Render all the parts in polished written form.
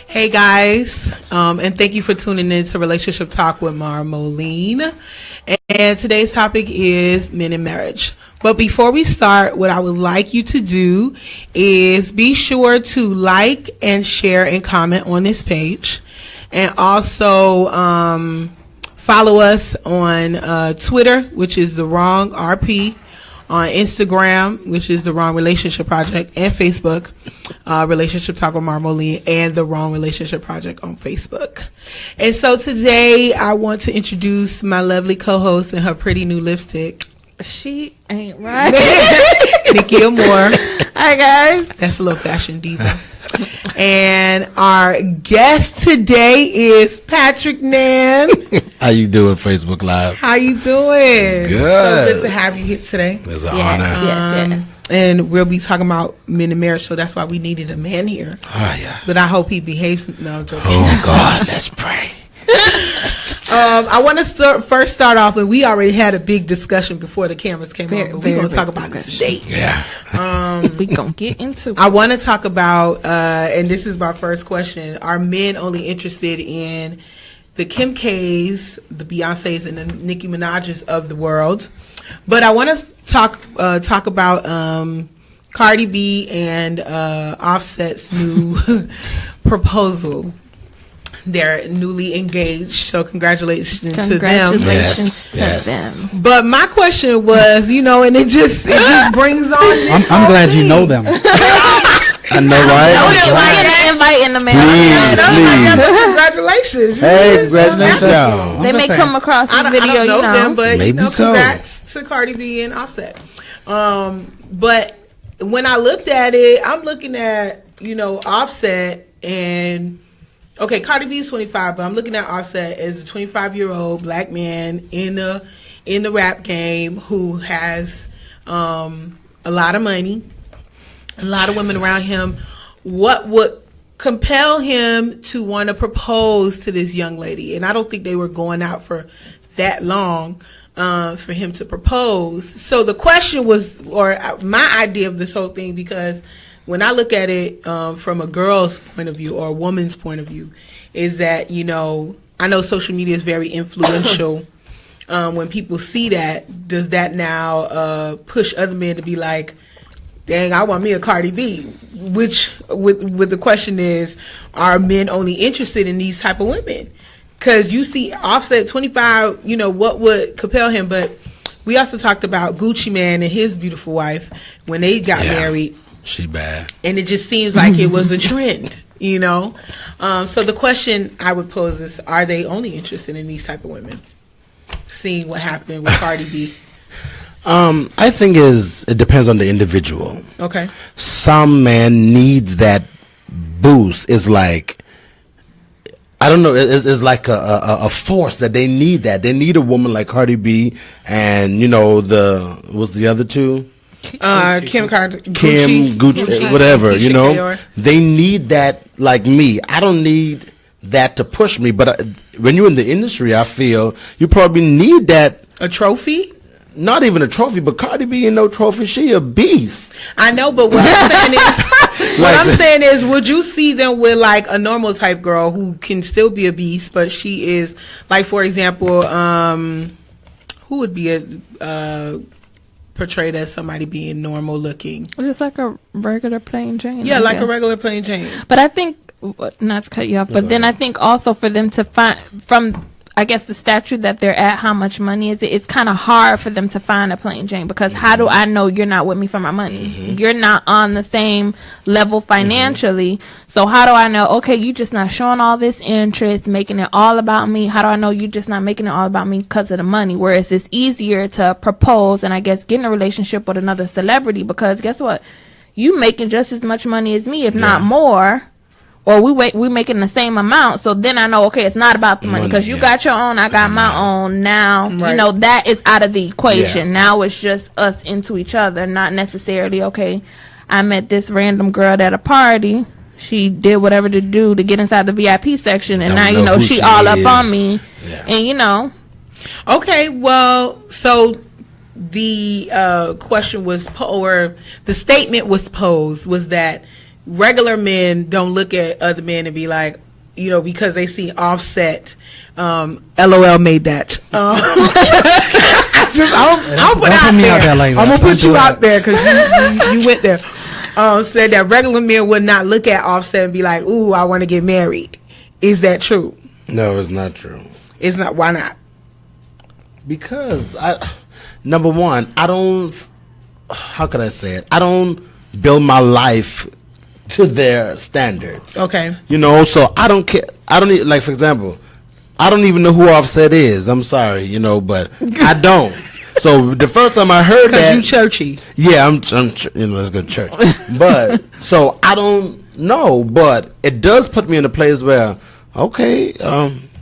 Hey guys, and thank you for tuning in to Relationship Talk with Mara Moline. And today's topic is men in marriage. But before we start, what I would like you to do is be sure to like and share and comment on this page. And also follow us on Twitter, which is The Wrong RP, on Instagram, which is The Wrong Relationship Project, and Facebook, Relationship Talk with Mara Moline, and The Wrong Relationship Project on Facebook. And so today I want to introduce my lovely co-host and her pretty new lipstick. She ain't right. Nikki Amore. Hi, guys. That's a little fashion diva. And our guest today is Patrick Nan. How you doing, Facebook Live? How you doing? Good. So good to have you here today. It's an honor. Yes. And we'll be talking about men in marriage, so that's why we needed a man here. Oh, yeah. But I hope he behaves. No, I'm joking. Oh, God, let's pray. I want to first start off, and we already had a big discussion before the cameras came on, but we're going to talk about it today. Yeah. We're going to get into it. I want to talk about, and this is my first question, are men only interested in the Kim K's, the Beyoncé's, and the Nicki Minaj's of the world? But I want to talk about Cardi B and Offset's new proposal. They're newly engaged, so congratulations to them. Congratulations to them. But my question was, and it just brings on. I'm glad you know them. I know, right? Get an invite in the mail. Please. Congratulations. Hey, congratulations. They may come across this video, I don't know them, but maybe so. Congrats to Cardi B and Offset. But when I looked at it, I'm looking at Offset and. Okay, Cardi B is 25, but I'm looking at Offset as a 25-year-old black man in the rap game who has a lot of money, a lot of women around him. What would compel him to want to propose to this young lady? And I don't think they were going out for that long for him to propose. So the question was, or my idea of this whole thing, because when I look at it from a girl's point of view or a woman's point of view, is that, I know social media is very influential. When people see that, does that now push other men to be like, dang, I want me a Cardi B? Which, with the question is, are men only interested in these type of women? Because you see Offset 25, what would compel him? But we also talked about Gucci Mane and his beautiful wife when they got married. She bad. And it just seems like it was a trend, So the question I would pose is, are they only interested in these type of women? Seeing what happened with Cardi B. I think it depends on the individual. Okay. Some man needs that boost. It's like, I don't know, it's like a force that they need that. They need a woman like Cardi B and, what's the other two? Kim Gucci, whatever, Gucci, they need that like me. I don't need that to push me, but when you're in the industry, I feel you probably need that. A trophy? Not even a trophy, but Cardi B ain't no trophy. She a beast. I know, but what I'm saying is, would you see them with like a normal type girl who can still be a beast, but she is like, for example, who would be portrayed as somebody being normal looking? Just like a regular plain Jane. Yeah, like a regular plain Jane. But I think, not to cut you off, but then I think also for them to find, from I guess the stature that they're at, how much money is it? It's kind of hard for them to find a plain Jane, because how do I know you're not with me for my money? You're not on the same level financially. So how do I know, okay, you just not showing all this interest, making it all about me? How do I know you just not making it all about me because of the money? Whereas it's easier to propose and I guess get in a relationship with another celebrity, because guess what? You making just as much money as me, if not more. Or we making the same amount, so then I know, okay, it's not about the money, because you got your own, I got my own. Now, that is out of the equation. Now it's just us into each other, not necessarily, okay, I met this random girl at a party. She did whatever to do to get inside the VIP section, and now, she all up on me, and Okay, well, so the question was or the statement was posed was that regular men don't look at other men and be like, you know, because they see Offset. LOL made that. I'll put out there. I'm gonna put you out there because you went there. Said that regular men would not look at Offset and be like, "Ooh, I want to get married." Is that true? No, it's not true. It's not. Why not? Because number one, I don't. How could I say it? I don't build my life to their standards. Okay. You know, so I don't care. I don't like, for example, I don't even know who Offset is. I'm sorry, you know, but I don't. So the first time I heard that, you churchy. Yeah, I'm you know, let's go to church. But so I don't know, but it does put me in a place where, okay,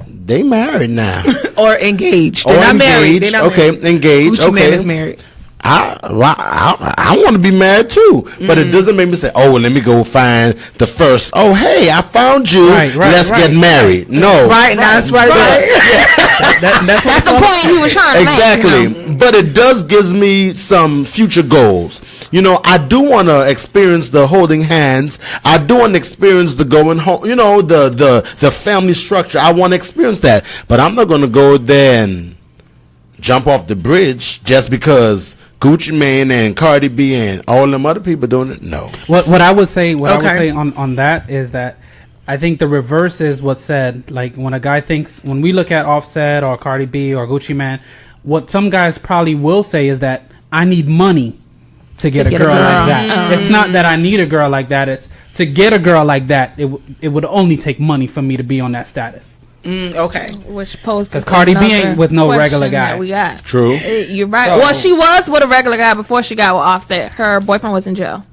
they married now or engaged. They're or not engaged. married. They're not Okay, married. engaged. Gucci Okay, Man is married. I want to be married too, but it doesn't make me say, "Oh, well, let me go find the first." Oh, hey, I found you. Let's get married. No, Right, that's right. That's the point he was trying to make. Exactly, You know? but it does gives me some future goals. You know, I do want to experience the holding hands. I do want to experience the going home. You know, the family structure. I want to experience that, but I'm not going to go there and jump off the bridge just because Gucci Mane and Cardi B and all them other people doing it. No. What I would say on that is that I think the reverse is what's said. Like when a guy thinks, when we look at Offset or Cardi B or Gucci Mane, what some guys probably will say is that I need money to get a girl like that. It's not that I need a girl like that. It's to get a girl like that. It would only take money for me to be on that status. Okay. Which poses because Cardi B ain't with no regular guy. We got. True. You're right. So, well, she was with a regular guy before she got with Offset. Her boyfriend was in jail.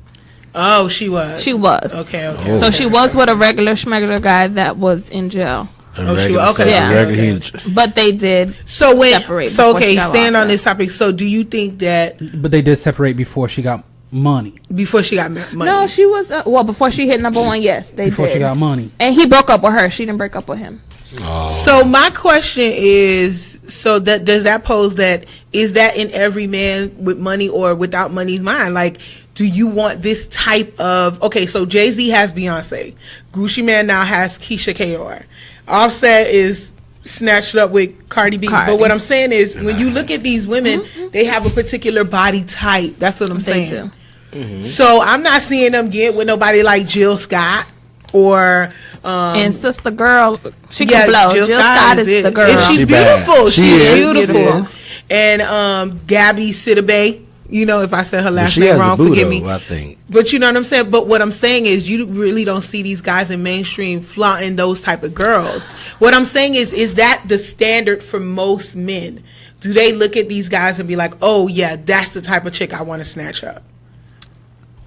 Oh, she was. She was. Okay. Oh. So she was with a regular schmegular guy that was in jail. Okay. Yeah. But they did. So when separate. So okay, stand on this topic. So do you think that? But they did separate before she got money. Before she got money. No, she was. Before she hit number one, yes, they before did. She got money, and he broke up with her. She didn't break up with him. Oh. So my question is, so that does that pose that is that in every man with money or without money's mind? Like, do you want this type of so Jay-Z has Beyonce, Gucci Mane now has Keisha Kaur, Offset is snatched up with Cardi B. But what I'm saying is, when you look at these women, they have a particular body type. That's what I'm saying. They do. Mm-hmm. So I'm not seeing them get with nobody like Jill Scott or and Sister Girl, she can blow. Jill Scott is the girl. And she's beautiful. She is is beautiful. And Gabby Sidibe, you know, if I said her last name wrong, forgive me. I think. But you know what I'm saying? But what I'm saying is you really don't see these guys in mainstream flaunting those type of girls. What I'm saying is that the standard for most men? Do they look at these guys and be like, oh yeah, that's the type of chick I want to snatch up?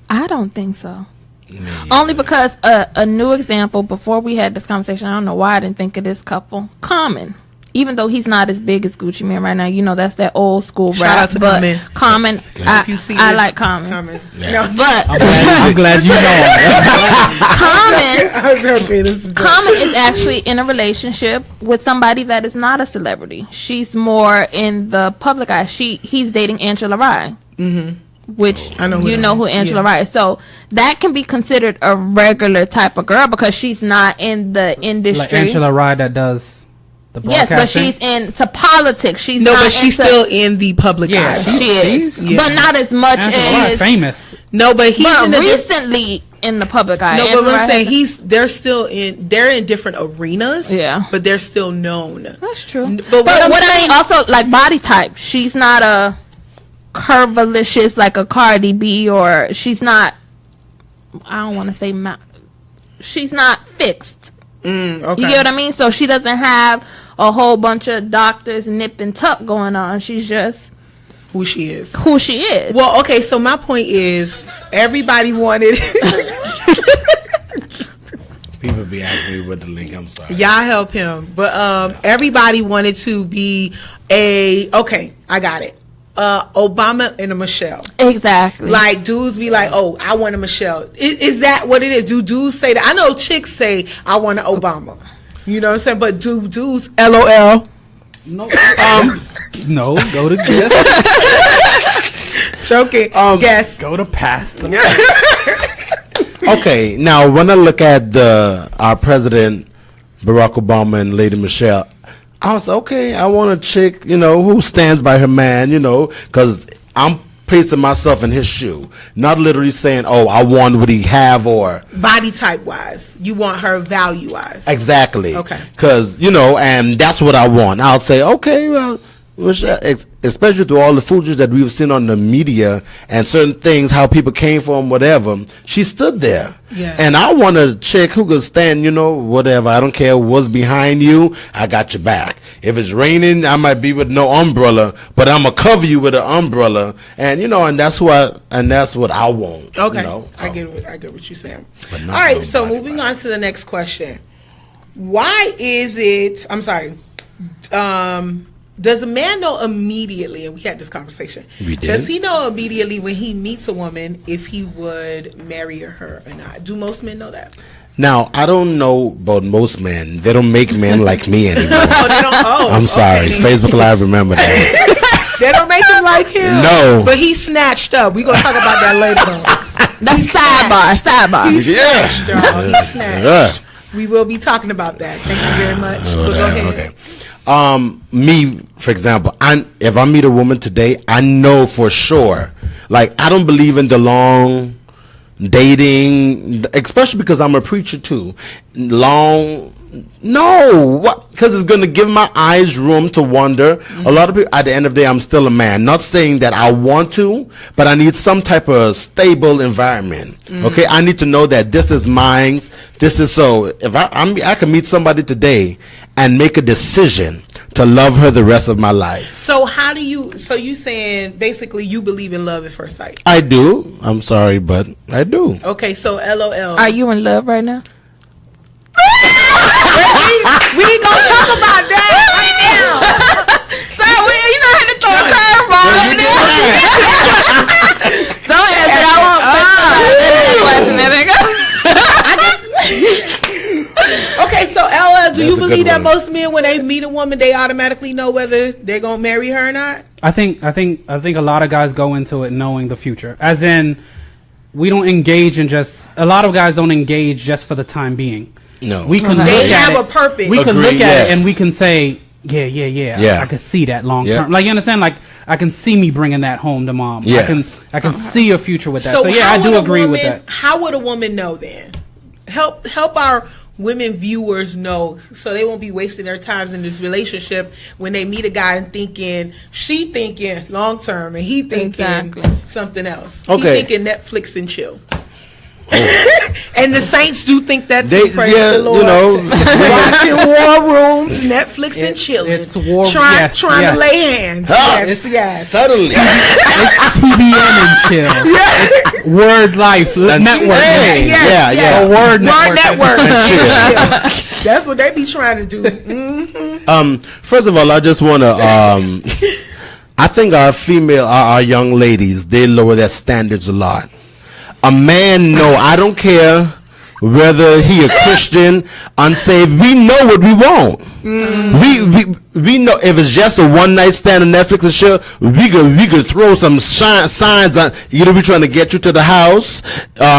I don't think so. Only because a new example, before we had this conversation, I don't know why I didn't think of this couple. Common. Even though he's not as big as Gucci Mane right now, you know, that's that old school Shout rap. out to but Common. I like Common. Yeah. No. But I'm glad you know. Common is actually in a relationship with somebody that is not a celebrity. She's more in the public eye. He's dating Angela Rye. Mm-hmm. Which I know you know who Angela Rye is. So that can be considered a regular type of girl because she's not in the industry. Like Angela Rye that does the broadcasting. Yes, but she's into politics. She's no, not but she's still in the public eye. She is, but not as much Angela Rye's as famous. No, but he's but in recently in the public eye. No, but what I'm saying, they're in different arenas. Yeah, but they're still known. That's true. But what I mean, also like body type. She's not a curvilicious like a Cardi B, or she's not. I don't want to say she's not fixed. Okay. You get what I mean? So she doesn't have a whole bunch of doctors nip and tuck going on. She's just who she is. Well, okay. So my point is, everybody wanted. People be asking me with the link. I'm sorry. Y'all help him, but everybody wanted to be okay. I got it. Obama and a Michelle. Exactly. Like dudes be like, oh, I want a Michelle. Is that what it is? Do dudes say that? I know chicks say I want an Obama. You know what I'm saying? But do dudes LOL? No. No, go to this. Joking. Guess. Go to past. Okay, now when I look at our president Barack Obama and Lady Michelle, I was okay. I want a chick, who stands by her man, because I'm placing myself in his shoe, not literally saying, "Oh, I want what he have," or body type wise. You want her value wise. Exactly. Okay. Because and that's what I want. I'll say, okay, well, especially through all the footage that we've seen on the media and certain things, how people came from, whatever, she stood there. Yeah. And I want a chick who could stand, whatever. I don't care what's behind you. I got your back. If it's raining, I might be with no umbrella, but I'm going to cover you with an umbrella. And, and that's what I want. Okay. So. I get what you're saying. All right. So moving on to the next question. Why is it, I'm sorry, does a man know immediately, and we had this conversation, does he know immediately when he meets a woman if he would marry her or not? Do most men know that? Now, I don't know about most men. They don't make men like me anymore. Oh, they don't? Oh, I'm sorry. okay. Facebook Live, remember that. They don't make him like him? No. But he snatched up. We're going to talk about that later, though. That's sidebar. He snatched, y'all. He snatched. Yeah. We will be talking about that. Thank you very much. But go ahead. Okay. Me, for example, if I meet a woman today, I know for sure. Like, I don't believe in the long dating, especially because I'm a preacher too. No, what? Because it's going to give my eyes room to wander. A lot of people, at the end of the day, I'm still a man. Not saying that I want to, but I need some type of stable environment. Okay, I need to know that this is mine. This is so. If I can meet somebody today and make a decision to love her the rest of my life. So you saying basically you believe in love at first sight? I do. I'm sorry, but I do. Okay, so LOL. Are you in love right now? we ain't gonna talk about that right now. So you know how to throw a curveball in there. Don't answer. I won't. Okay, so LL, do you That's a believe good that one. most men, when they meet a woman, they automatically know whether they're gonna marry her or not? I think a lot of guys go into it knowing the future. As in, we don't engage in just. A lot of guys don't engage just for the time being. No. We can They look at have it. a purpose. We can Agreed, look at yes. it and we can say, yeah. I can see that long Yeah. term. Like, you understand? Like, I can see me bringing that home to mom. Yes. I can see a future with that. So yeah, how I do would a agree with woman- that. How would a woman know then? Help our women viewers know, so they won't be wasting their times in this relationship when they meet a guy and she thinking long term and he thinking Exactly. something else. Okay. He thinking Netflix and chill. And the Saints do think that They- too. Praise yeah, the Lord. you know. Watching war rooms, Netflix and chilling. It's war. Trying yes, to yes. lay hands. Ah, Yes. Suddenly. TBN and chill. Word Life Network. Hey, Yes, yeah. A Word Word Network. Network. That's what they be trying to do. First of all, I just want to. I think our young ladies, they lower their standards a lot. A man, no, I don't care whether he a Christian, unsaved. We know what we want. We know if it's just a one night stand on Netflix and shit. We could throw some signs on. Either we trying to get you to the house,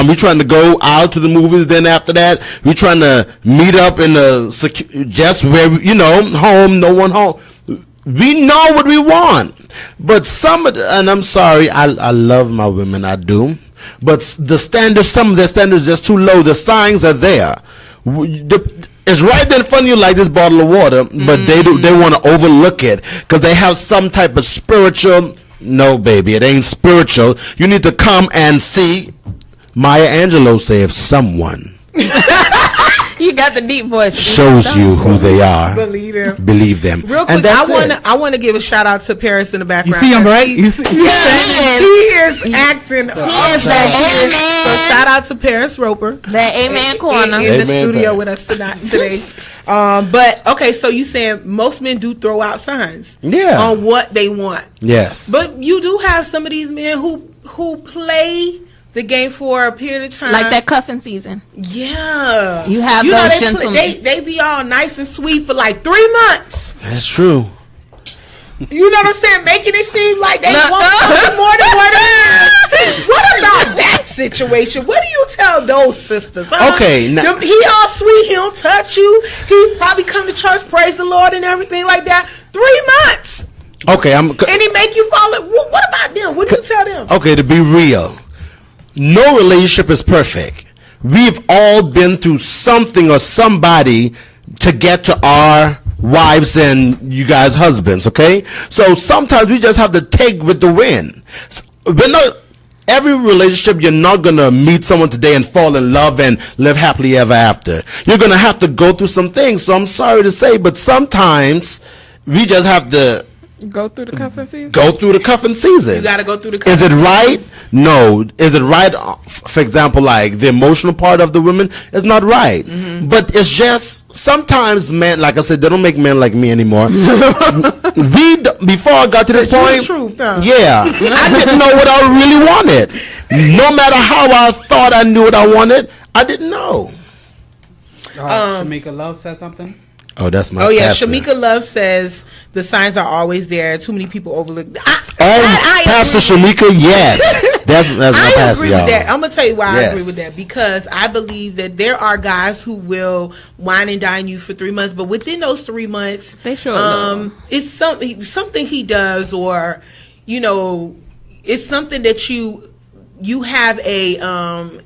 we trying to go out to the movies. Then after that, we trying to meet up in the just where home, no one home. We know what we want, but and I'm sorry, I love my women, I do. But some of their standards are just too low. The signs are there. It's right there in front of you like this bottle of water, but they want to overlook it because they have some type of spiritual. No, baby, it ain't spiritual. You need to come and see. Maya Angelou say, if someone You got the deep voice. shows you who they are, Believe them. them. Real quick, And that's I want to give a shout out to Paris in the You background. see him, right? You see? Yeah, He is acting. He is the amen. So shout out to Paris Roper. That amen corner. In the Amen, studio Paris. with us today. But okay, so you saying most men do throw out signs, Yeah. on what they want. Yes. But you do have some of these men who play the game for a period of time, Like that cuffing season. Yeah, You have know, those they gentlemen. They be all nice and sweet for like 3 months. That's true. You know what I'm saying? Making it seem like they Look, want something more than what it what about that situation? What do you tell those sisters? Okay, he all sweet. He don't touch you. He probably come to church, praise the Lord, and everything like that. 3 months. Okay, and he make you fall. What about them? What do you tell them? Okay, to be real, no relationship is perfect. We've all been through something or somebody to get to our wives and you guys husbands, okay? So sometimes we just have to take with the wind. We're not, every relationship, you're not going to meet someone today and fall in love and live happily ever after. You're going to have to go through some things. So I'm sorry to say, but sometimes we just have to go through the cuffing season. Go through the cuffing season. You got to go through the cuffing season. Is it right? No. Is it right? For example, like the emotional part of the women is not right. Mm-hmm. But it's just sometimes men, like I said, they don't make men like me anymore. Before I got to this point, yeah, I didn't know what I really wanted. No matter how I thought I knew what I wanted, I didn't know. Shamika Love said something. Oh, that's my. Oh yeah, Shamika Love says the signs are always there. Too many people overlook. Pastor Shamika, yes, that's my pastor. I agree with that. I'm gonna tell you why I agree with that, because I believe that there are guys who will wine and dine you for 3 months, but within those 3 months, they show it's something he does, or it's something that you have a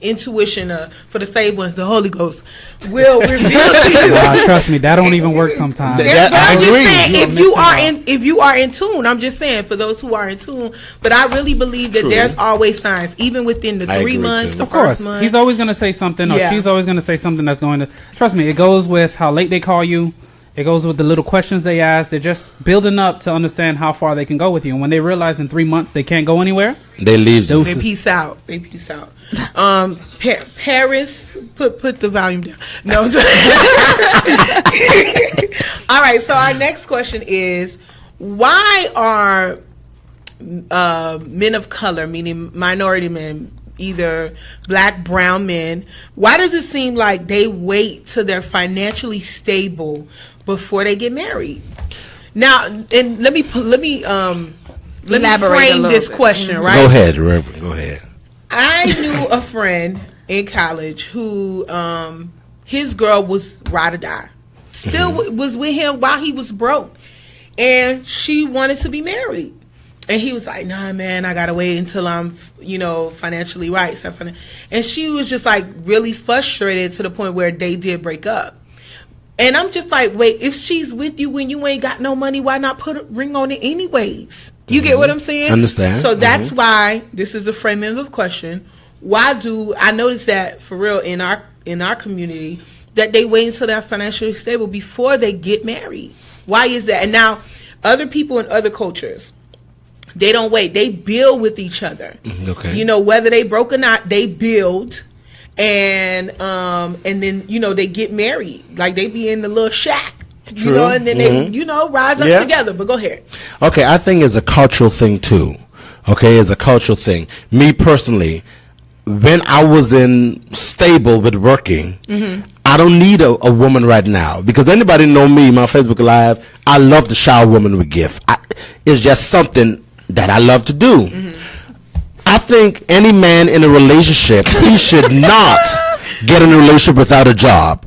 intuition for the saved ones. The Holy Ghost will reveal to you. Trust me, that don't even work sometimes. I'm just saying, if you are in tune, I'm just saying for those who are in tune. But I really believe that there's always signs, even within the 3 months, the first month. He's always going to say something, or she's always going to say something that's going to. Trust me, it goes with how late they call you. It goes with the little questions they ask. They're just building up to understand how far they can go with you. And when they realize in 3 months they can't go anywhere, they leave. They peace out. Paris, put the volume down. No. All right. So our next question is, why are men of color, meaning minority men, either black, brown men, why does it seem like they wait till they're financially stable before they get married? Now, and let me frame this question, right? Go ahead, Reverend. Go ahead. I knew a friend in college who his girl was ride or die. Still was with him while he was broke. And she wanted to be married. And he was like, nah, man, I got to wait until I'm, financially right. And she was just like really frustrated to the point where they did break up. And I'm just like, wait, if she's with you when you ain't got no money, why not put a ring on it anyways? You get what I'm saying? Understand. So that's why this is the framing of the question. Why do I notice that for real in our community that they wait until they're financially stable before they get married? Why is that? And now other people in other cultures, they don't wait. They build with each other. Okay. Whether they broke or not, they build, and then they get married. Like they be in the little shack, True. And then they rise up together. But go ahead. Okay, I think it's a cultural thing too. Okay, it's a cultural thing. Me personally, when I was stable with working, I don't need a woman right now, because anybody know me, my Facebook Live, I love to shower women with gift. It's just something that I love to do. I think any man in a relationship, he should not get in a relationship without a job.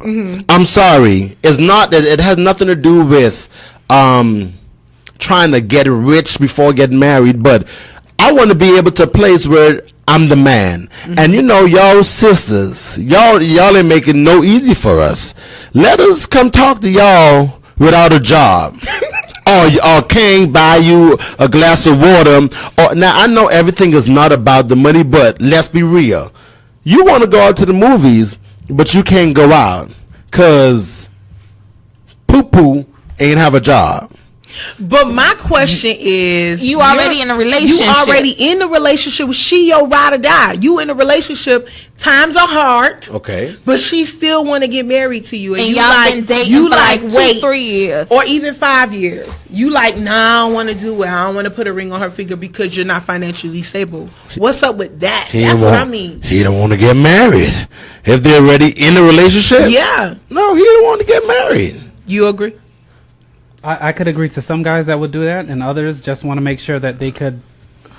I'm sorry. It's not that it has nothing to do with trying to get rich before getting married, but I want to be able to a place where I'm the man. And y'all sisters, y'all ain't making no easy for us. Let us come talk to y'all without a job. Or can't buy you a glass of water. Now, I know everything is not about the money, but let's be real. You want to go out to the movies, but you can't go out because poo-poo ain't have a job. But my question is, you already in a relationship. You already in a relationship. She your ride or die. You in a relationship. Times are hard. Okay. But she still want to get married to you, and you y'all been dating for like 2-3 years, or even 5 years. You like, nah, I don't want to do it. I don't want to put a ring on her finger because you're not financially stable. What's up with that? That's what I mean. He don't want to get married if they're already in a relationship. Yeah. No, he don't want to get married. You agree? I could agree to some guys that would do that, and others just want to make sure that they could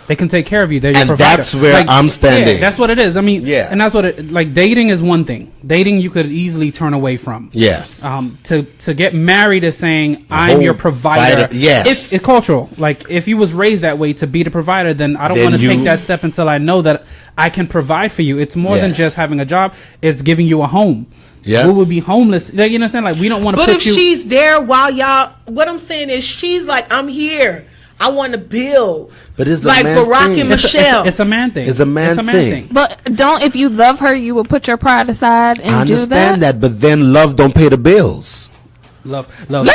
They can take care of you. They're your And provider. that's where I'm standing. Yeah, that's what it is. I mean, Yeah. and that's what it, like, dating is one thing. Dating you could easily turn away from. Yes. To get married is saying I'm whole your provider. Yes. It's cultural. Like, if you was raised that way to be the provider, then I don't Then want to take you- that step until I know that I can provide for you. It's more than Yes. just having a job. It's giving you a home. Yeah. We would be homeless. Like, you know what I'm saying? Like, we don't want to But put if you. she's there while y'all, what I'm saying is, she's like, I'm here. I want to build. But it's a like man Barack thing. and It's Michelle. It's a man thing. It's a man thing. But don't, if you love her, you will put your pride aside and I do understand that. but then love don't pay the bills. Love. Love,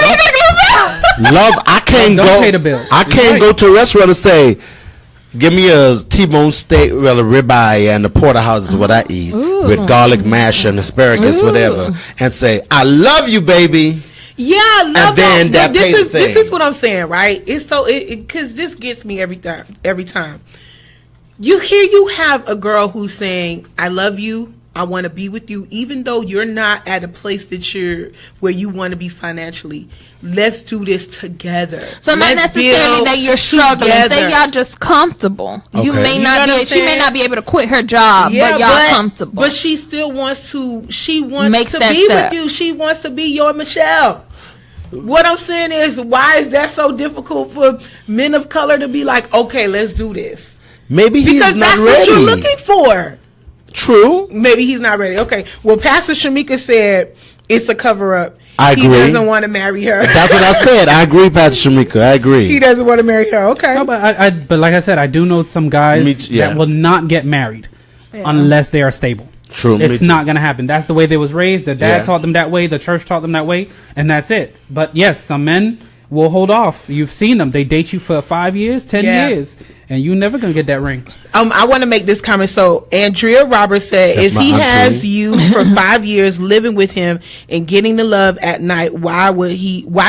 I can't Don't go. pay the bills. I can't Right. go to a restaurant and say, "Give me a T-bone steak, well, a ribeye, and a porterhouse is what I eat with garlic mash and asparagus, whatever," and say, "I love you, baby." Yeah, love And then her. that pays the This thing. is what I'm saying, right? It's so because this gets me every time. Every time you have a girl who's saying, "I love you. I want to be with you," even though you're not at a place that you're where you want to be financially. Let's do this together. So not Let's necessarily build that you're struggling. together. Say y'all just comfortable. You Okay. may You not know be. what I'm She may saying? not be able to quit her job, but y'all comfortable. But she still wants to. She wants Makes to that be step. with you. She wants to be your Michelle. What I'm saying is, why is that so difficult for men of color to be like, okay, let's do this? Maybe he's Because not that's ready. what you're looking for. True. Maybe he's not ready. Okay. Well, Pastor Shamika said it's a cover up. I He agree. doesn't want to marry her. That's what I said. I agree, Pastor Shamika. I agree. He doesn't want to marry her. Okay. No, but like I said, I do know some guys Me too, yeah. that will not get married unless they are stable. True. me It's too. not going to happen. That's the way they was raised. Their dad Yeah. taught them that way. The church taught them that way, and that's it. But yes, some men will hold off. You've seen them. They date you for 5 years, 10 Yeah. years, and you never going to get that ring. I want to make this comment. So Andrea Roberts said, That's if my he auntie. has you for 5 years living with him and getting the love at night, why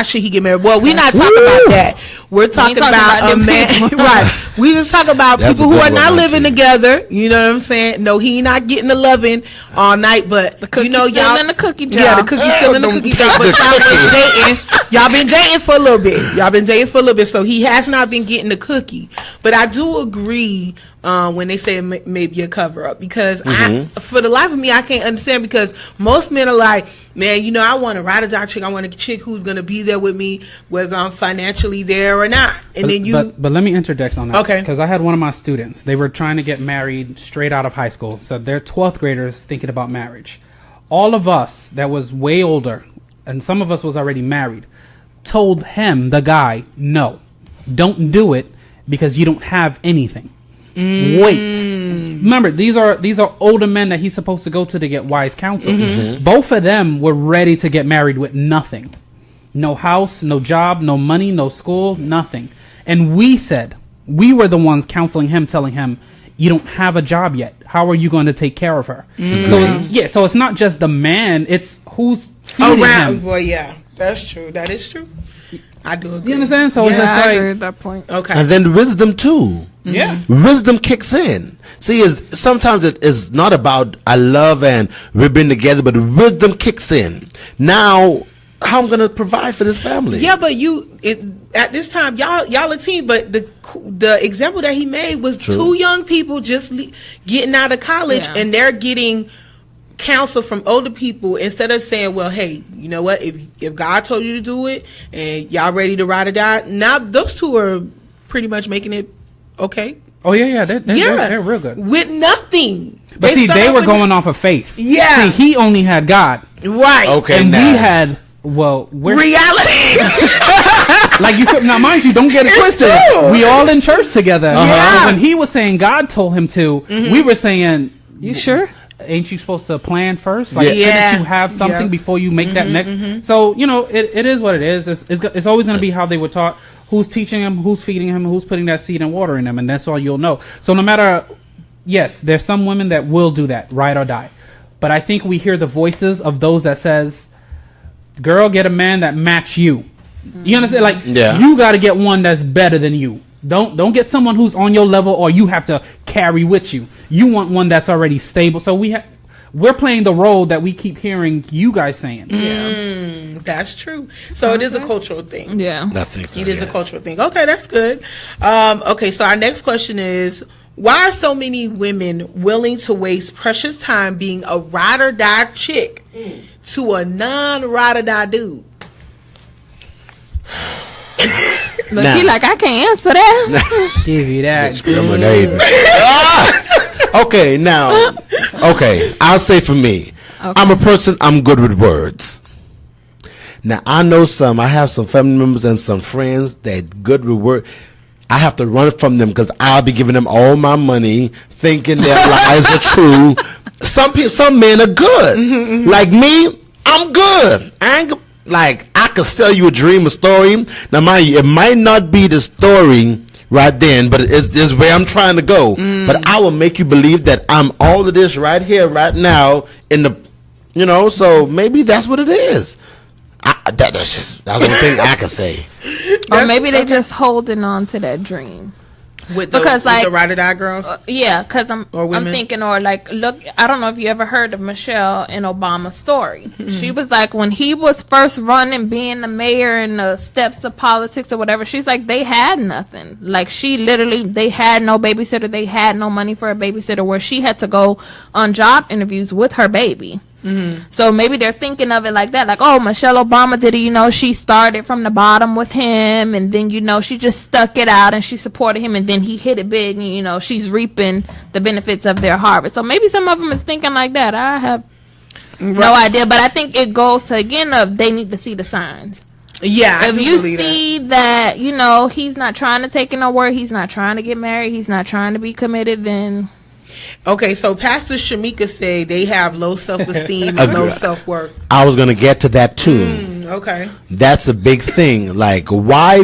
should he get married? Well, we're not talking Woo! about that. We're talking talking about about a them man, people. right? We just talk about That's people a who good are not one, living auntie. together. You know what I'm saying? No, he not getting the loving all night, but cookie you know, still y'all in the cookie jar. Yeah, the cookie still in the Don't cookie take jar. But the y'all been cookie. dating. Y'all been dating for a little bit. So he has not been getting the cookie. But I do agree when they say maybe a cover up, because for the life of me, I can't understand, because most men are like, man, you know, I want a ride or die chick. I want a chick who's going to be there with me, whether I'm financially there or not. And then you, But let me interject on that. Okay. Because I had one of my students. They were trying to get married straight out of high school. So they're 12th graders thinking about marriage. All of us that was way older, and some of us was already married, told him, the guy, no, don't do it because you don't have anything. Wait. Remember, these are older men that he's supposed to go to get wise counsel. Both of them were ready to get married with nothing. No house, no job, no money, no school, nothing. And we were the ones counseling him, telling him, you don't have a job yet. How are you going to take care of her? So it's not just the man, it's who's feeding him. well, yeah, that's true. That is true. I do agree. You understand? So it's Yeah, just I like, agree with that point. Okay. And then wisdom too. yeah. Wisdom kicks in. See, sometimes it is not about I love and we've been together, but wisdom kicks in. Now, how I'm gonna provide for this family? Yeah, but at this time, y'all a team. But the example that he made was True. two young people just getting out of college, Yeah. and they're getting counsel from older people, instead of saying, well, hey, you know what, if God told you to do it and y'all ready to ride or die, now those two are pretty much making it okay. Oh yeah, they're real good. With nothing. But see, start they off were with- going off of faith. Yeah. See, he only had God, right. Okay. and now. we had we're Reality. like you could now, mind you, don't get it It's twisted. true. We all in church together. Yeah. So when he was saying God told him to, we were saying, You sure? ain't you supposed to plan first? Like, Yeah. shouldn't you have something Yeah. before you make that next? So, you know, it is what it is. It's always going to be how they were taught. Who's teaching him, who's feeding him, who's putting that seed and water in him, and that's all you'll know. So no matter, yes, there's some women that will do that, ride or die. But I think we hear the voices of those that says, girl, get a man that match you. You understand? Like, Yeah. you got to get one that's better than you. Don't get someone who's on your level or you have to carry with you. You want one that's already stable. So we we're playing the role that we keep hearing you guys saying. Yeah, that's true. So it is a cultural thing. Yeah, I think so, It is a cultural thing. Okay, that's good. Okay, so our next question is, why are so many women willing to waste precious time being a ride or die chick to a non-ride or die dude? but Now- she like, I can't answer that. Give you that. Discriminating. Okay, now, I'll say for me, I'm a person, I'm good with words. Now, I have some family members and some friends that good with words. I have to run from them because I'll be giving them all my money, thinking their lies are true. Some men are good. Like me, I'm good. I could sell you a dream, a story. Now, mind you, it might not be the story right then, but it's where I'm trying to go. But I will make you believe that I'm all of this right here, right now, so maybe that's what it is. That's the only thing I can say. Or maybe they just holding on to that dream. With Because, the ride or die girls? Yeah, because I'm women? thinking, look, I don't know if you ever heard of Michelle and Obama's story. She was like, when he was first running, being the mayor and the steps of politics or whatever, she's like, they had nothing. Like, they had no babysitter. They had no money for a babysitter, where she had to go on job interviews with her baby. So maybe they're thinking of it like that, like, oh, Michelle Obama did it, she started from the bottom with him, and then, she just stuck it out and she supported him, and then he hit it big, and, she's reaping the benefits of their harvest. So maybe some of them is thinking like that. I have no idea, but I think it goes to, again, of they need to see the signs. Yeah, if you see that, he's not trying to take it nowhere, he's not trying to get married, he's not trying to be committed, then... Okay, so Pastor Shamika said they have low self-esteem and low self-worth. I was going to get to that too. Okay. That's a big thing. Like, why?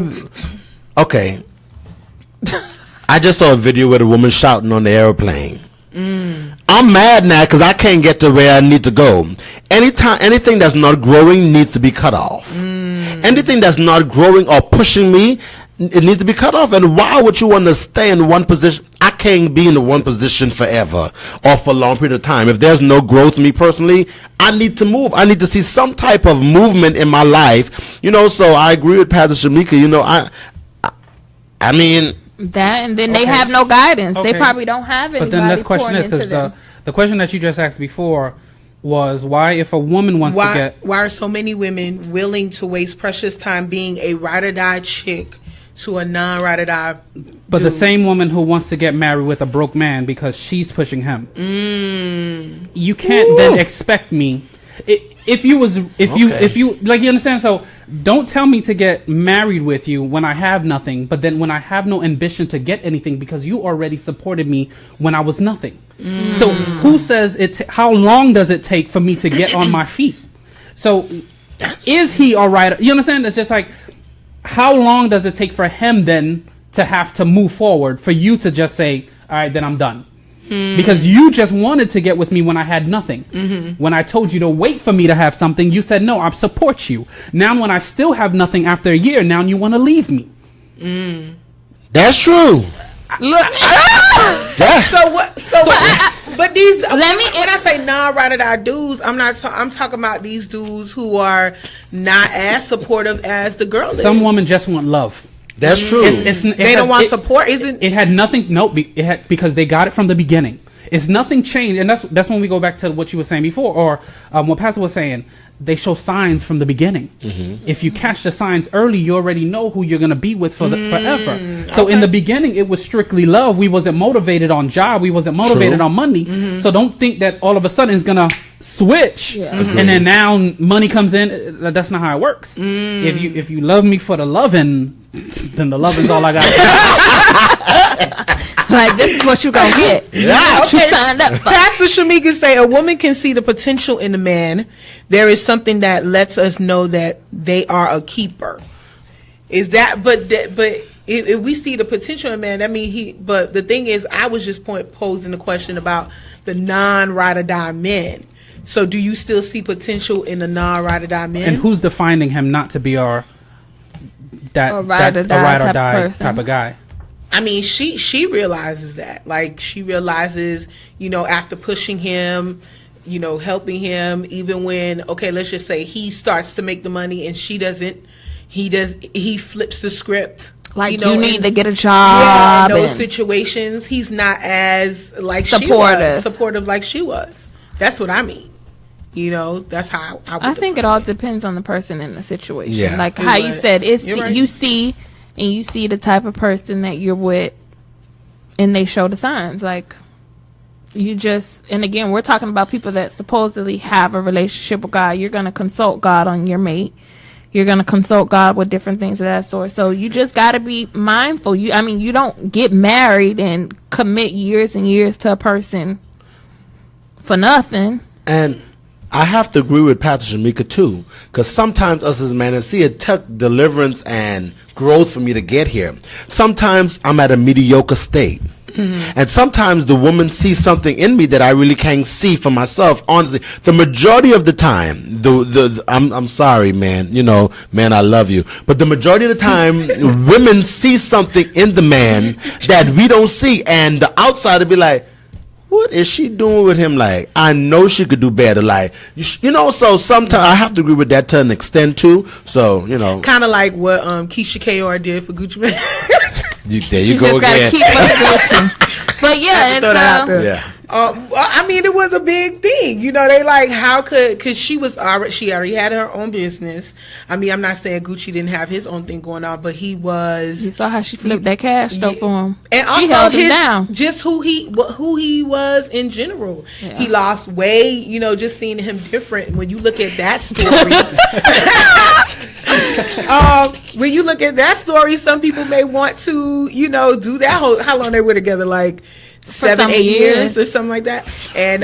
Okay. I just saw a video with a woman shouting on the airplane. I'm mad now because I can't get to where I need to go. Anything that's not growing needs to be cut off. Anything that's not growing or pushing me, it needs to be cut off. And why would you want to stay in one position? I can't be in the one position forever or for a long period of time. If there's no growth, me personally, I need to move. I need to see some type of movement in my life. So I agree with Pastor Shamika. I mean that, and then they have no guidance. They probably don't have anybody. But then this question is, because the question that you just asked before was, why, if a woman wants to get... Why are so many women willing to waste precious time being a ride or die chick to a non-ride or die But dude? the same woman who wants to get married with a broke man because she's pushing him. You can't then expect me... If you like, you understand? So don't tell me to get married with you when I have nothing, but then when I have no ambition to get anything, because you already supported me when I was nothing. So who says how long does it take for me to get on my feet? So is he all right? You understand? It's just like, how long does it take for him then to have to move forward for you to just say, all right, then I'm done? Because you just wanted to get with me when I had nothing. When I told you to wait for me to have something, you said, no, I support you. Now when I still have nothing after a year, now you want to leave me. that's true. Look, But these, when I say non-ride or die dudes, I'm talking about these dudes who are not as supportive as the girl is. Some women just want love. That's true. They don't want support. It had nothing. No, because they got it from the beginning. It's nothing changed, and that's when we go back to what you were saying before, or what Pastor was saying. They show signs from the beginning. If you catch the signs early, you already know who you're gonna be with forever. So in the beginning, it was strictly love. We wasn't motivated on job. We wasn't motivated on money. So don't think that all of a sudden it's gonna switch, and then now money comes in. That's not how it works. If you love me for the loving, then the love is all I got. like, this is what you gonna get. What you signed up for. Pastor Shamika say a woman can see the potential in a man. There is something that lets us know that they are a keeper. Is that? But if we see the potential in a man, that means But the thing is, I was just posing the question about the non-ride or die men. So, do you still see potential in the non-ride or die men? And who's defining him not to be a ride or die type of guy? I mean, she realizes that. Like, she realizes, after pushing him, helping him even when, okay, let's just say he starts to make the money and she doesn't. He flips the script. Like, you need to get a job. Yeah, in those situations, he's not as supportive like she was. That's what I mean. That's how I think it all depends on the person in the situation. Yeah. Like how you said, you see the type of person that you're with, and they show the signs. Like, and again, we're talking about people that supposedly have a relationship with God. You're going to consult God on your mate. You're going to consult God with different things of that sort. So you just got to be mindful. You don't get married and commit years and years to a person for nothing. And I have to agree with Pastor Shamika too, because sometimes us as men, and see, it took deliverance and growth for me to get here. Sometimes I'm at a mediocre state. Mm-hmm. And sometimes the woman sees something in me that I really can't see for myself. Honestly, the majority of the time, I'm sorry, man. Man, I love you. But the majority of the time, women see something in the man that we don't see, and the outsider be like, what is she doing with him? Like, I know she could do better. Like, so sometimes I have to agree with that to an extent too. So, kind of like what Keisha Kaur did for Gucci Mane. There you go again. Keep but yeah, I mean, it was a big thing. They like, how because she already had her own business. I mean, I'm not saying Gucci didn't have his own thing going on, but he was. You saw how she flipped that cash though for him, and she also held him down. Just who he was in general. Yeah. He lost weight. just seeing him different when you look at that story. When you look at that story, some people may want to, do that whole. How long they were together? Like 7-8 years or something like that. And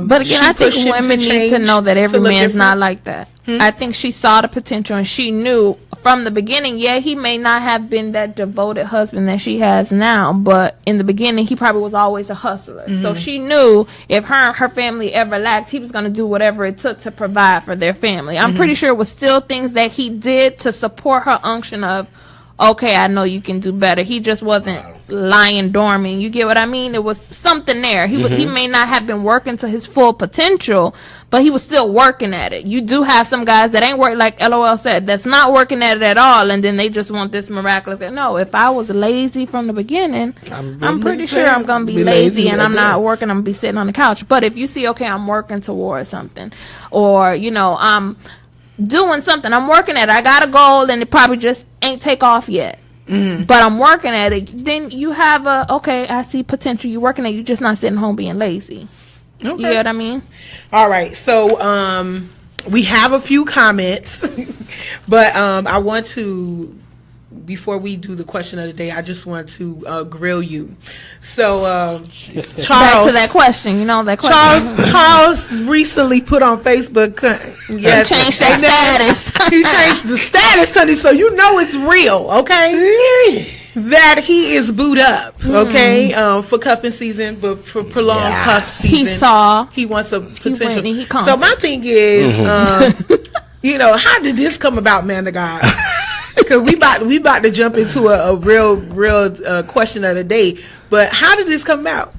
but again, I think women need to know that every man's not like that. I think she saw the potential and she knew from the beginning. Yeah, he may not have been that devoted husband that she has now, but in the beginning, he probably was always a hustler. Mm-hmm. So she knew if her family ever lacked, he was going to do whatever it took to provide for their family. I'm pretty sure it was still things that he did to support her unction of, okay, I know you can do better. He just wasn't lying dormant. You get what I mean? It was something there. He may not have been working to his full potential, but he was still working at it. You do have some guys that ain't working, like LOL said, that's not working at it at all, and then they just want this miraculous. No, if I was lazy from the beginning, I'm pretty sure I'm going to be lazy and I'm not working. I'm going to be sitting on the couch. But if you see, okay, I'm working towards something, or, I'm doing something, I'm working at it, I got a goal and it probably just ain't take off yet, but I'm working at it, then you have I see potential, you're working at it, you're just not sitting home being lazy. Okay. You know what I mean? All right, so we have a few comments but I want to, before we do the question of the day, I just want to grill you. So, Charles, back to that question, that question. Charles recently put on Facebook. Yes, he changed that status. He changed the status, honey, so it's real, okay? That he is booed up, okay, for cuffing season, but for prolonged cuff season. He wants a potential. So my thing is, how did this come about, man of God? Because we about to jump into a real question of the day. But how did this come out?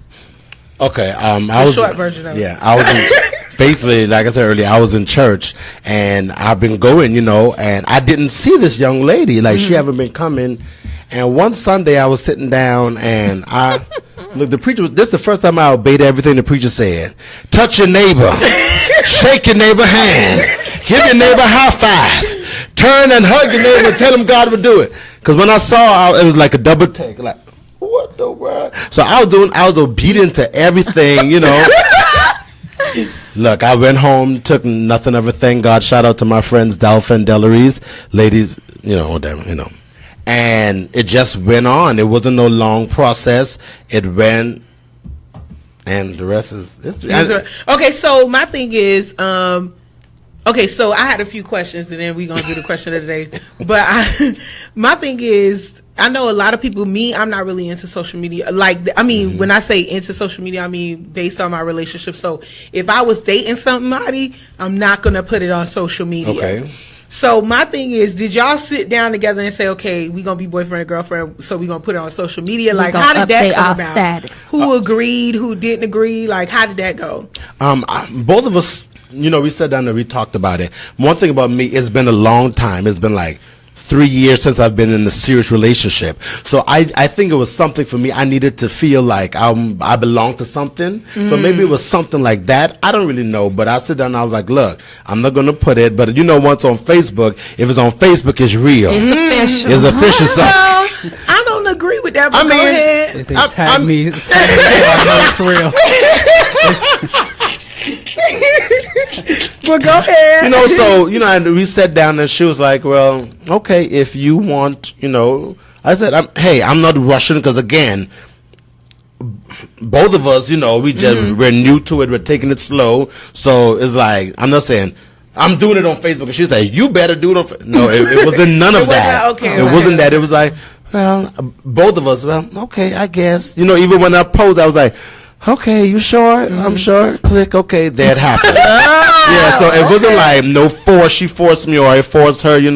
Okay, I was short version of it. Yeah, I was basically, like I said earlier, I was in church and I've been going, and I didn't see this young lady. Like she haven't been coming. And one Sunday I was sitting down and the preacher. This is the first time I obeyed everything the preacher said. Touch your neighbor, shake your neighbor hand, give your neighbor a high five. Turn and hug your neighbor and tell him God would do it. Because when I saw, it was like a double take. Like, what the world? So I was obedient to everything, Look, I went home, took nothing of a thing. God, shout out to my friends, Dalphin, Delaries, ladies, whatever, And it just went on. It wasn't no long process. It went, and the rest is history. Okay, so my thing is, okay, so I had a few questions, and then we're going to do the question of the day. But my thing is, I know a lot of people, I'm not really into social media. When I say into social media, I mean based on my relationship. So if I was dating somebody, I'm not going to put it on social media. Okay. So my thing is, did y'all sit down together and say, okay, we're going to be boyfriend and girlfriend, so we're going to put it on social media? Like, how did that come about? Status. Who agreed? Who didn't agree? Like, how did that go? Both of us, we sat down and we talked about it. One thing about me, it's been a long time. It's been like 3 years since I've been in a serious relationship. So I think it was something for me. I needed to feel like I belong to something. So maybe it was something like that. I don't really know. But I sit down and I was like, look, I'm not going to put it. But once on Facebook, if it's on Facebook, it's real. It's official. It's official. So I don't agree with that, but go ahead. They say, tag me. I know it's real. Well, go ahead. And we sat down and she was like, well, okay, if you want, I said, I'm not rushing because, again, both of us, we're new to it. We're taking it slow. So it's like, I'm not saying I'm doing it on Facebook. And she's like, you better do it on No, it wasn't none of that. Okay, it wasn't that. It was like, well, both of us, okay, I guess. Even when I posed, I was like, okay, you sure? I'm sure. Click, okay, that happened. Yeah, so it wasn't like no force. She forced me or I forced her, And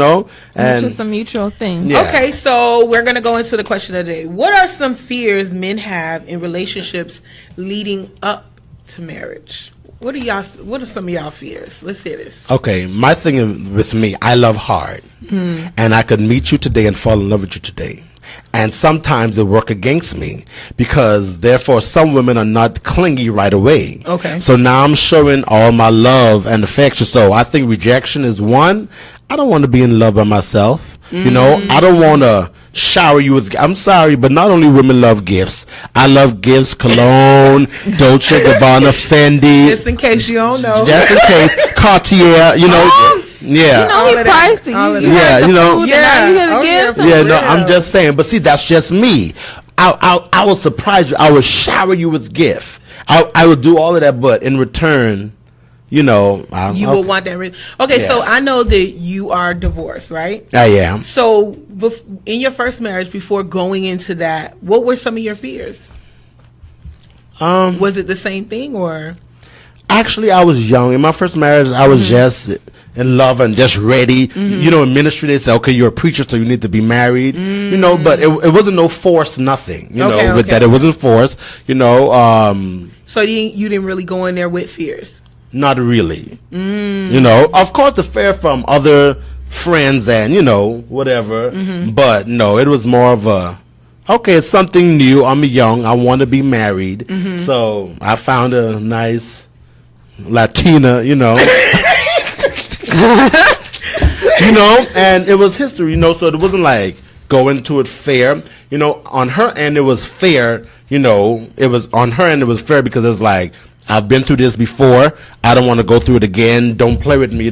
it's just a mutual thing. Yeah. Okay, so we're going to go into the question of the day. What are some fears men have in relationships leading up to marriage? What are some of y'all fears? Let's hear this. Okay, my thing with me, I love hard. And I could meet you today and fall in love with you today. And sometimes it work against me because therefore some women are not clingy right away. Okay. So now I'm showing all my love and affection. So I think rejection is one. I don't want to be in love by myself. I don't want to shower you with, I'm sorry, but not only women love gifts. I love gifts, cologne, Dolce & Gabbana, Fendi. Just in case you don't know. Just in case, Cartier, Yeah. He priced it. I'm just saying. But see, that's just me. I will surprise you. I will shower you with gift. I will do all of that, but in return, you will want that. Okay, yes. So I know that you are divorced, right? I am. So in your first marriage, before going into that, what were some of your fears? Was it the same thing or? Actually, I was young. In my first marriage, I was just in love and just ready. In ministry, they say, okay, you're a preacher, so you need to be married. But it wasn't no force, nothing. With that, it wasn't forced. So you didn't really go in there with fears? Not really. Of course, the fear from other friends and, whatever. But no, it was more of a, okay, it's something new. I'm young. I want to be married. So I found a nice Latina, and it was history, so it wasn't like going to it fair. On her end, it was fair, it was on her end, it was fair because it was like, I've been through this before. I don't want to go through it again. Don't play with me.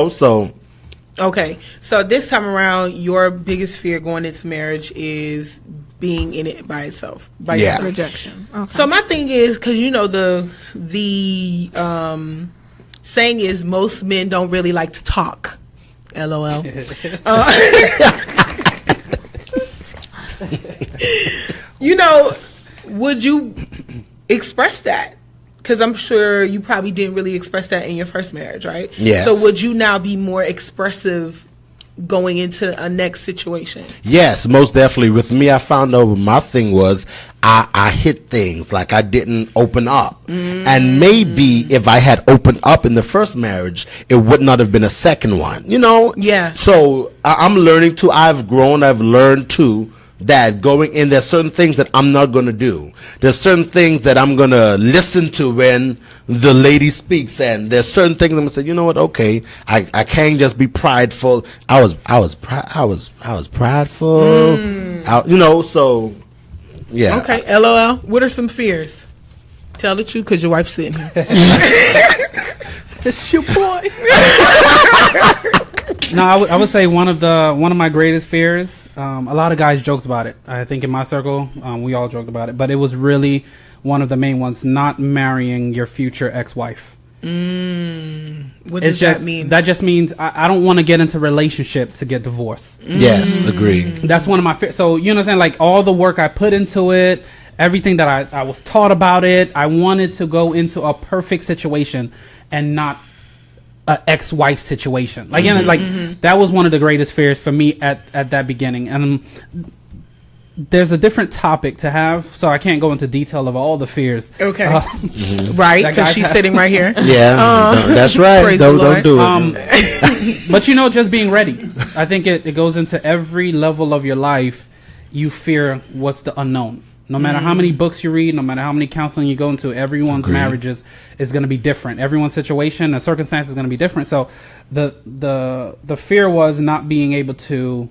So. Okay. So this time around, your biggest fear going into marriage is being in it by itself. By yourself. Rejection. Okay. So my thing is, because the saying is most men don't really like to talk. LOL. Would you express that? Because I'm sure you probably didn't really express that in your first marriage, right? Yes. So would you now be more expressive going into a next situation? Yes, most definitely. With me, I found out my thing was I hid things, like I didn't open up. And maybe if I had opened up in the first marriage, it would not have been a second one, Yeah. So I'm learning too. I've grown. I've learned too. That going in, there's certain things that I'm not going to do. There's certain things that I'm going to listen to when the lady speaks, and there's certain things I'm going to say, you know what? Okay, I can't just be prideful. I was prideful. So yeah. Okay, LOL. What are some fears? Tell the truth, because your wife's sitting here. It's your boy. No, I would say one of my greatest fears. A lot of guys joked about it. I think in my circle, we all joked about it. But it was really one of the main ones: not marrying your future ex-wife. What does that mean? That just means I don't want to get into a relationship to get divorced. Yes, agree. That's one of my fears. So you understand, like all the work I put into it, everything that I was taught about it, I wanted to go into a perfect situation and not a ex-wife situation. Like, that was one of the greatest fears for me at that beginning. And there's a different topic to have, so I can't go into detail of all the fears. Okay. Right, because she's sitting right here. Yeah, that's right. Don't do it. But just being ready. I think it goes into every level of your life. You fear what's the unknown. No matter how many books you read, no matter how many counseling you go into, everyone's marriages is going to be different. Everyone's situation and circumstance is going to be different. So the fear was not being able to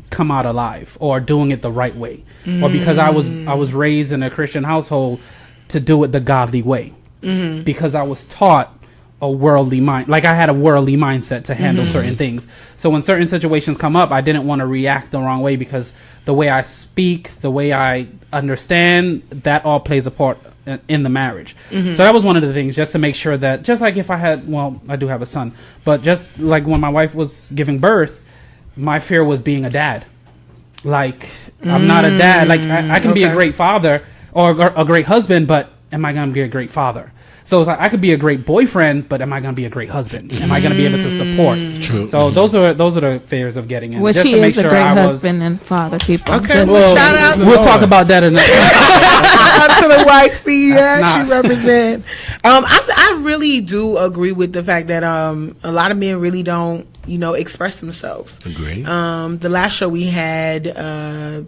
come out alive or doing it the right way, or because I was raised in a Christian household to do it the godly way, because I was taught a worldly mind, like I had a worldly mindset to handle certain things. So when certain situations come up, I didn't want to react the wrong way, because the way I speak, the way I understand, that all plays a part in the marriage. So that was one of the things, just to make sure that, just like if I had, well, I do have a son, but just like when my wife was giving birth, my fear was being a dad. Like, I'm not a dad. Like, I can be a great father or a great husband, but am I going to be a great father? So it's like, I could be a great boyfriend, but am I going to be a great husband? Am I going to be able to support? True. So those are the fears of getting in. Well, she is a great husband and father, people. Okay, well, shout out. We'll talk about that in Shout out to the wifey that she represents. I really do agree with the fact that a lot of men really don't, express themselves. Agree. The last show we had,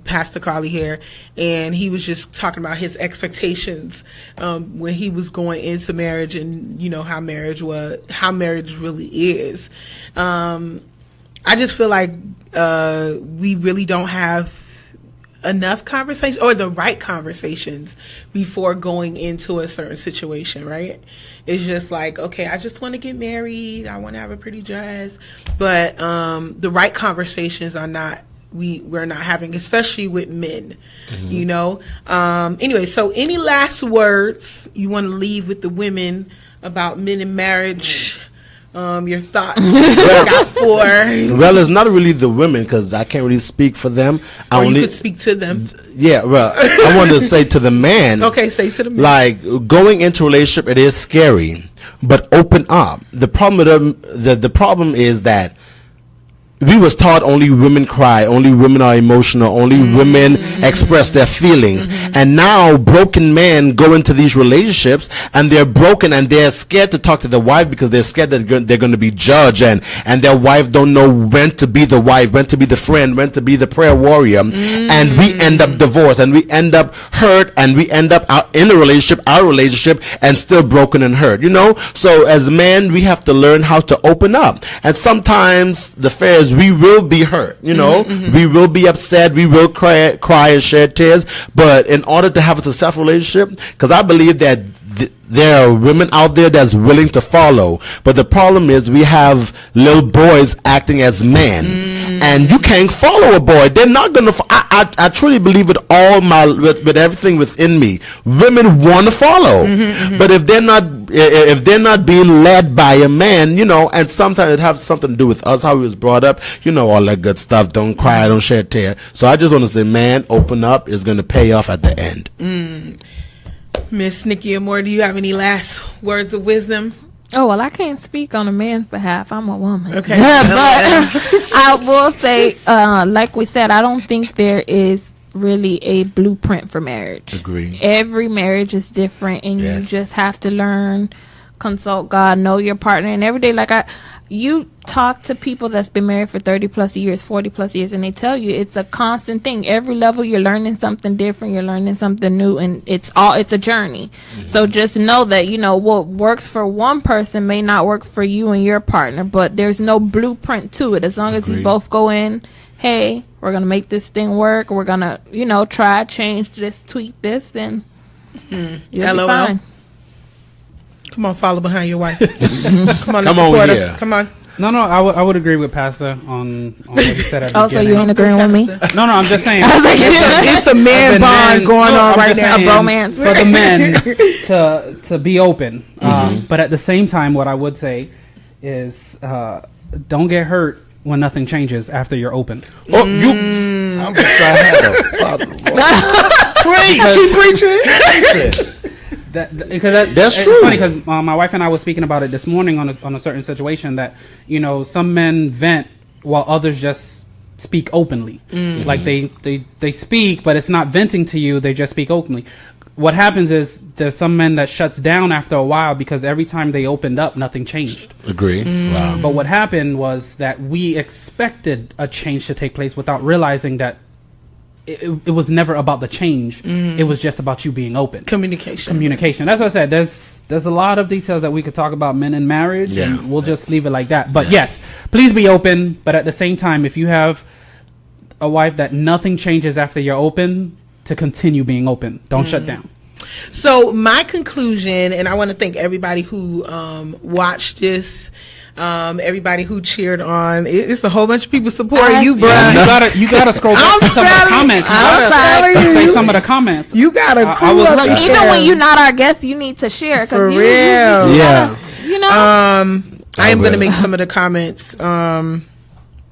Pastor Carly here, and he was just talking about his expectations when he was going into marriage, and how marriage really is. I just feel like we really don't have enough conversation or the right conversations before going into a certain situation, right? It's just like, okay, I just want to get married, I want to have a pretty dress, but the right conversations are not, we're not having, especially with men. Anyway, so any last words you want to leave with the women about men in marriage? Your thoughts? Well, it's not really the women, because I can't really speak for them. You could speak to them. Yeah, well, I wanted to say to the man. Okay, say to the man. Like, going into a relationship, it is scary, but open up. The problem with them, the problem is that we was taught only women cry, only women are emotional, only women express their feelings. And now broken men go into these relationships and they're broken and they're scared to talk to their wife, because they're scared that they're going to be judged, and their wife don't know when to be the wife, when to be the friend, when to be the prayer warrior. And we end up divorced, and we end up hurt, and we end up out in a relationship, our relationship, and still broken and hurt, So as men, we have to learn how to open up. And sometimes the fear is we will be hurt, we will be upset, we will cry and shed tears, but in order to have a successful relationship, because I believe that there are women out there that's willing to follow, but the problem is we have little boys acting as men, and you can't follow a boy. They're not gonna. I truly believe with all with everything within me, women want to follow, but if they're not being led by a man, and sometimes it has something to do with us, how we was brought up, all that good stuff. Don't cry, don't shed tear. So I just want to say, man, open up. Is going to pay off at the end. Miss Nikki Amore, do you have any last words of wisdom? Oh, well, I can't speak on a man's behalf. I'm a woman. Okay. But I will say, like we said, I don't think there is really a blueprint for marriage. Agree. Every marriage is different, and you just have to learn, consult God, know your partner, and every day, you talk to people that's been married for 30 plus years, 40 plus years, and they tell you it's a constant thing. Every level you're learning something different, you're learning something new, and it's a journey. So just know that, what works for one person may not work for you and your partner, but there's no blueprint to it. As long as you both go in, hey, we're going to make this thing work, we're going to, try, change this, tweak this, then you'll be fine. Come on, follow behind your wife. Come on, here. Come on. No, I would agree with Pastor on what he said at the beginning. So you ain't agreeing with me? No, I'm just saying. It's a man bond going on right now. A bromance. For the men to be open. But at the same time, what I would say is don't get hurt when nothing changes after you're open. Oh, I'm just trying to have a Preach. She's preaching. That's true. It's funny because my wife and I were speaking about it this morning on a certain situation that, you know, some men vent while others just speak openly. Mm-hmm. Like they speak, but it's not venting to you. They just speak openly. What happens is there's some men that shuts down after a while because every time they opened up, nothing changed. Agree. Wow. But what happened was that we expected a change to take place without realizing that it was never about the change. It was just about you being open. Communication. That's what I said. There's a lot of details that we could talk about men in marriage, and we'll just leave it like that. But yes, please be open. But at the same time, if you have a wife that nothing changes after you're open, to continue being open. Don't shut down. So my conclusion, and I want to thank everybody who watched this, everybody who cheered on. It's a whole bunch of people supporting you, bro. You gotta scroll back to some of the comments. Say some of the comments. You gotta look, even when you're not our guest, you need to share. For real. You know. I am going to make some of the comments.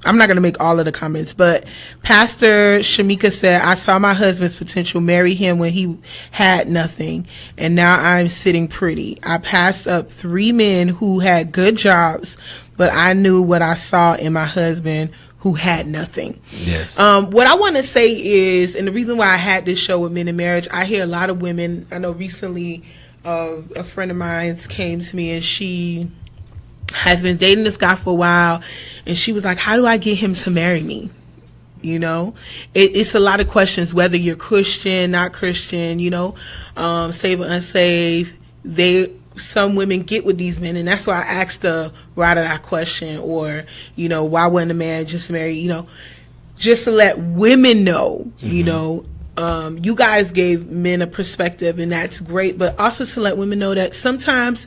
I'm not going to make all of the comments, but Pastor Shamika said, I saw my husband's potential, marry him when he had nothing, and now I'm sitting pretty. I passed up 3 men who had good jobs, but I knew what I saw in my husband who had nothing. Yes. What I want to say is, and the reason why I had this show with Men in Marriage, I hear a lot of women. I know recently a friend of mine came to me, and she has been dating this guy for a while, and she was like, how do I get him to marry me? You know, it's a lot of questions, whether you're Christian, not Christian, you know, saved or unsaved. Some women get with these men, and that's why I asked why did I question, or, you know, why wouldn't a man just marry, you know, just to let women know, you know, you guys gave men a perspective, and that's great, but also to let women know that sometimes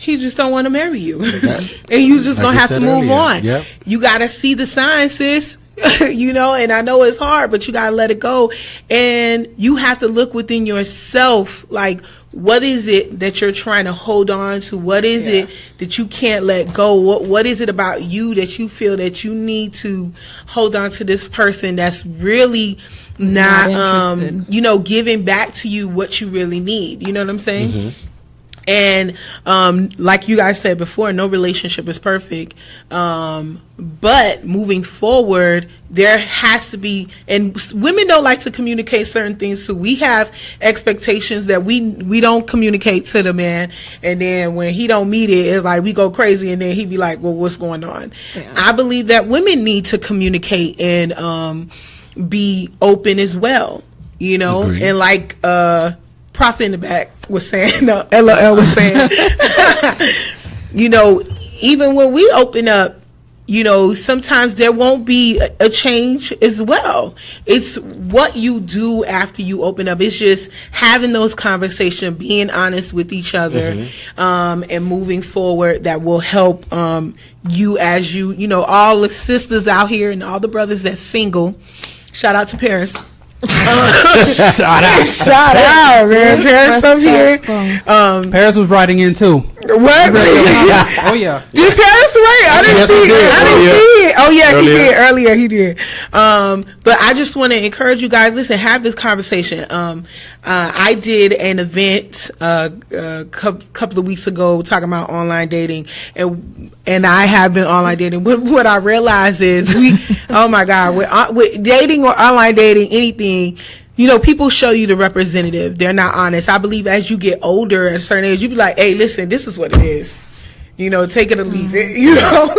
he just don't want to marry you. And you just gonna have to move on. Yep. You gotta see the signs, sis. You know, and I know it's hard, but you gotta let it go. And you have to look within yourself, like, what is it that you're trying to hold on to? What is it that you can't let go? What is it about you that you feel that you need to hold on to this person that's really not you know, giving back to you what you really need? You know what I'm saying? Mm-hmm. And like you guys said before, no relationship is perfect. But moving forward, there has to be, and women don't like to communicate certain things too. We have expectations that we don't communicate to the man, and then when he don't meet it, it's like we go crazy, and then he be like, well, what's going on? Yeah. I believe that women need to communicate and be open as well, you know. Agreed. And like Prophet in the back was saying, no, LOL was saying, you know, even when we open up, you know, sometimes there won't be a change as well. It's what you do after you open up. It's just having those conversations, being honest with each other, and moving forward that will help you as you know, all the sisters out here and all the brothers that's single. Shout out to Paris. Shout out, man. Paris up here. Paris was writing in too. What? Oh yeah. Did Paris write? I didn't see it. Oh yeah, he did earlier. He did. But I just want to encourage you guys. Listen, have this conversation. I did an event a couple of weeks ago talking about online dating, and I have been online dating. What I realized is oh my God, with dating or online dating, anything. You know, people show you the representative. They're not honest. I believe as you get older at a certain age, you be like, hey, listen, this is what it is. You know, take it or leave it, you know.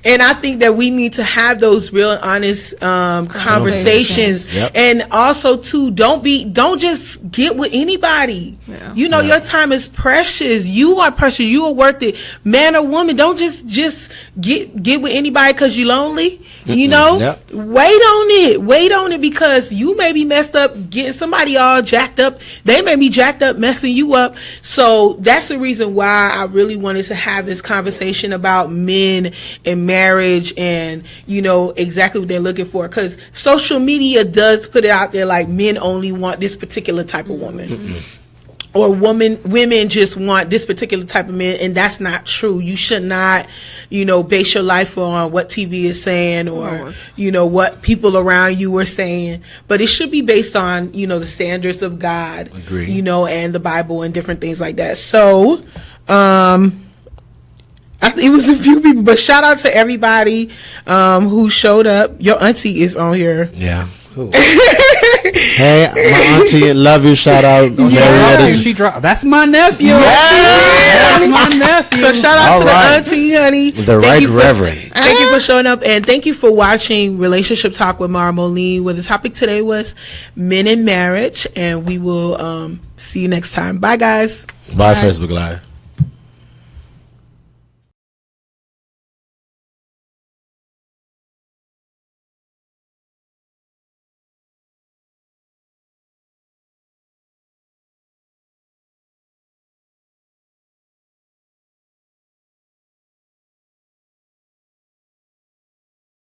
And I think that we need to have those real honest conversations. Yep. And also too, don't just get with anybody. Yeah. You know, your time is precious. You are precious. You are worth it. Man or woman, don't just get with anybody because you're lonely. You know, wait on it because you may be messed up getting somebody all jacked up. They may be jacked up messing you up. So that's the reason why I really wanted to have this conversation about men and marriage and, you know, exactly what they're looking for, because social media does put it out there like men only want this particular type of woman. or women just want this particular type of man, and that's not true. You should not, base your life on what TV is saying or, what people around you are saying. But it should be based on, the standards of God, Agreed. And the Bible and different things like that. So, it was a few people, but shout out to everybody who showed up. Your auntie is on here. Yeah. Hey, my auntie, love you. Shout out. That's my nephew. That's my nephew. So shout out to the auntie, honey. The Reverend. Thank you for showing up, and thank you for watching Relationship Talk with Mara Moline, where the topic today was men in marriage, and we will see you next time. Bye, guys. Bye, Facebook Live.